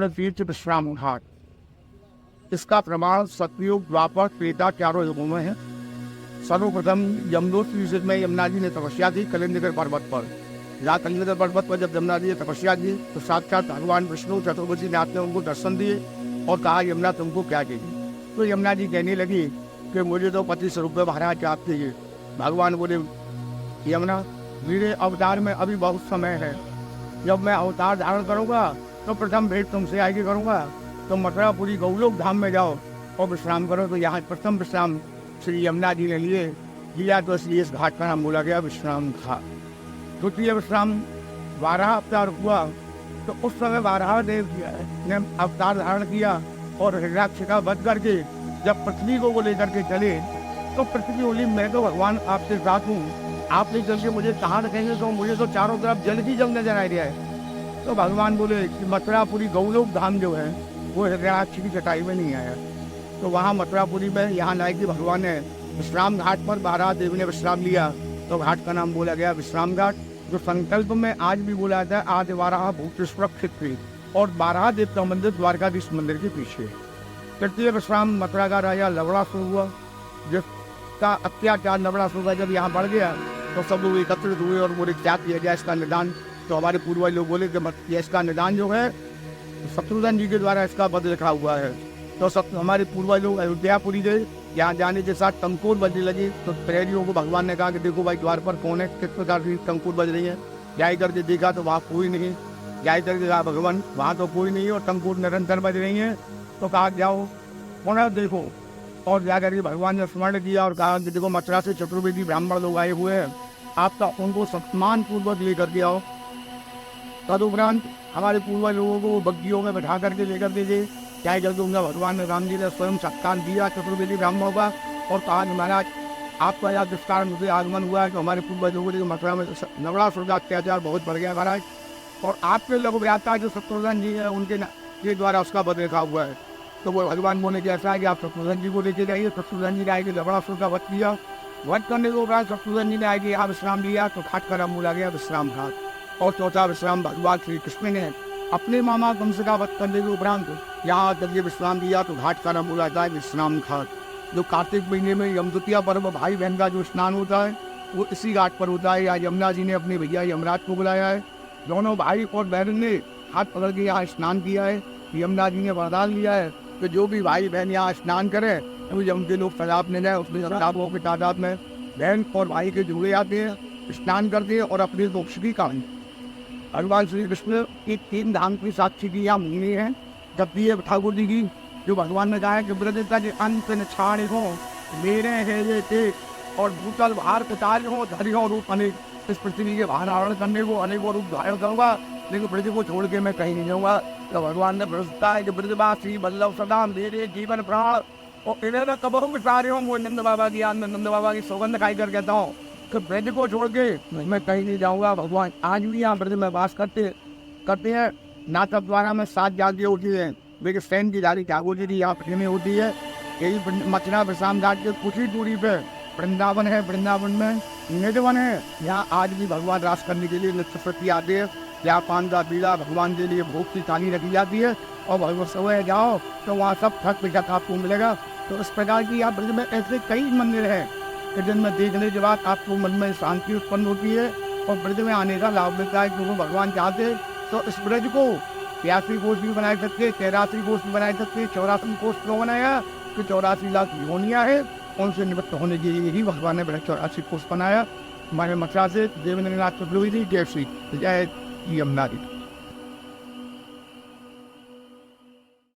में तीर्थ विश्राम घाट। इसका प्रमाण सतयुग, द्वापर, त्रेता चारों युगों में है। सर्वप्रथम यमुनोत्री युग में यमुना जी ने तपस्या की कलिंदकर पर्वत पर। यहाँ कलिंदकर पर्वत पर जब यमुना जी ने तपस्या की तो साक्षात भगवान विष्णु चतुर्भुजी नाथ ने उनको दर्शन दिए और कहा, यमुना तुमको क्या चाहिए? तो यमुना जी कहने लगी कि मुझे तो 25 रुपये महाराज आप चाहिए। भगवान बोले, यमुना मेरे अवतार में अभी बहुत समय है, जब मैं अवतार धारण करूँगा तो प्रथम भेंट तुमसे आगे करूँगा। तो मथुरापुरी गौलोक धाम में जाओ और विश्राम करो। तो यहाँ प्रथम विश्राम श्री यमुना जी ने लिया, तो इसलिए इस घाट का नाम बोला गया विश्राम घाट। द्वितीय विश्राम बारह अवतार हुआ, तो उस समय बारह देव ने अवतार धारण किया और हिरण्याक्ष का वध करके जब पृथ्वी को लेकर के चले तो पृथ्वी बोली, मैं तो भगवान आपके साथ हूँ, आप नहीं चल के मुझे कहाँ रखेंगे? तो मुझे तो चारों तरफ जल ही जल नजर आ रहा है। तो भगवान बोले कि मथुरापुरी गौलोक धाम जो है वो हिरण्याक्ष की चटाई में नहीं आया। तो वहाँ मथुरापुरी में यहाँ लाए कि भगवान ने विश्राम घाट पर 12 देवी ने विश्राम लिया, तो घाट का नाम बोला गया विश्राम घाट, जो संकल्प में आज भी बोला जाता है आदि 12 भूत सुरक्षित थी और 12 देवता मंदिर द्वारकाधीश मंदिर के पीछे। तृतीय विश्राम मथुरा का राजा लवणासुर हुआ, जिसका अत्याचार लवणासुर का जब यहाँ बढ़ गया तो सब लोग एकत्रित हुए और बोले क्या किया जाए इसका निदान। तो हमारे पूर्वज लोग बोले कि इसका निदान जो है शत्रुघ्न जी के द्वारा इसका वध लिखा हुआ है। तो हमारे पूर्वज लोग अयोध्यापुरी गए, यहाँ जाने के साथ टंकोर बजने लगी। तो प्रहरियों को भगवान ने कहा कि देखो भाई द्वार पर कौन है, किस प्रकार की टंकोर बज रही है। जाए करके देखा तो वहाँ कोई नहीं, जाए करके कहा भगवान वहाँ तो कोई नहीं है और टंकोर निरंतर बज रही है। तो कहा जाओ पुनः देखो, और जाकर के भगवान ने स्मरण किया और कहा कि देखो मथुरा से चतुर्वेदी ब्राह्मण लोग आए हुए हैं, आप तो उनको सम्मान पूर्वक लेकर के आओ। तदुपरांत हमारे पूर्वज लोगों को बग्गियों में बैठा करके लेकर के गए। क्या जल्द उनका भगवान ने राम जी ने स्वयं सत्कार दिया चतुर्वेदी ब्राह्मणों का और कहा महाराज आपका याद जिस कारण मुझे आगमन हुआ है तो हमारे पूर्वज लोगों के मथुरा में लवणासुर का अत्याचार बहुत बढ़ गया महाराज, और आपके लोग व्याता जो शत्रुघ्न जी है उनके के द्वारा उसका वध लिखा हुआ है। तो वो भगवान बोले कि ऐसा है कि आप शत्रुघ्न जी को लेके जाइए। शत्रुघ्न जी ने आएगी लवणासुर का वध किया, वध करने के उपरांत शत्रुघ्न जी ने आएगी यहाँ विश्राम लिया, तो घाट का नाम बोला गया विश्राम घाट। और चौथा विश्राम भगवान श्री कृष्ण ने अपने मामा कंस का वध करने के उपरांत यहाँ जब ये विश्राम दिया तो घाट का नाम बोला जाता है विश्राम घाट। जो कार्तिक महीने में यमद्वितीया पर्व भाई बहन का जो स्नान होता है वो इसी घाट पर होता है। यहाँ यमुना जी ने अपने भैया यमराज को बुलाया है, दोनों भाई और बहन ने हाथ पकड़ के यहाँ स्नान किया है। यमुना जी ने वरदान लिया है कि जो भी भाई बहन यहाँ स्नान करें तो यम के लोग सैलाब ले जाए, उसमें सैलाबों की तादाद में बहन और भाई के जुड़े आते हैं, स्नान करते हैं और अपने मोक्ष की कहानी। भगवान श्री कृष्ण की 3 धाम की साक्षी की यहाँ भूमि है। जब भी ठाकुर जी की जो भगवान ने कहा है कि ब्रज का जो अंत न छाड़ हो मेरे है ये थे और भूतल भार पितार हो धरि हो रूप अनेक, इस पृथ्वी के भार धारण करने को अनेकों रूप धारण करूँगा, लेकिन ब्रज को छोड़ के मैं कहीं नहीं जाऊँगा। तो भगवान ने प्रश्नता है कि ब्रजवासी बल्लभ सदा मेरे जीवन प्राण और इन्हें न कबहू विचारे हो। वो नंद बाबा की नंद बाबा की सौगंध खाई कर कहता हूँ कि ब्रज को छोड़ के मैं कहीं नहीं जाऊँगा। भगवान आज भी यहाँ ब्रज में वास करते हैं। नाटक द्वारा में 7 जाति होती है, लेकिन सैन की जाति ठाकुर जी यहाँ ब्रज में होती है। यही मथुरा विश्राम घाट के कुछ ही दूरी पे वृंदावन है, वृंदावन में निधवन है। यहाँ आज भी भगवान रास करने के लिए नित्य प्रति आते हैं। यहाँ पान का बीड़ा भगवान के लिए भोग की थाली रखी जाती है और भगवत समय जाओ तो वहाँ सब ठग पिछक आपको मिलेगा। तो इस प्रकार की यहाँ ब्रज में ऐसे कई मंदिर हैं कि जिनमें देखने के बाद आपको मन में शांति उत्पन्न होती है और ब्रज में आने का लाभ मिलता है। क्योंकि भगवान चाहते तो इस ब्रज को 83 कोष भी बनाए सकते, 83 कोष भी बनाए सकते। 84 कोष क्यों बनाया कि 84 लाख योनियाँ है, उनसे निवृत्त होने के लिए ही भगवान ने ब्रज 84 कोष बनाया। हमारे मथुरा से देवेंद्र नाथ चतुर्वेदी जय श्री जय यमुना जी।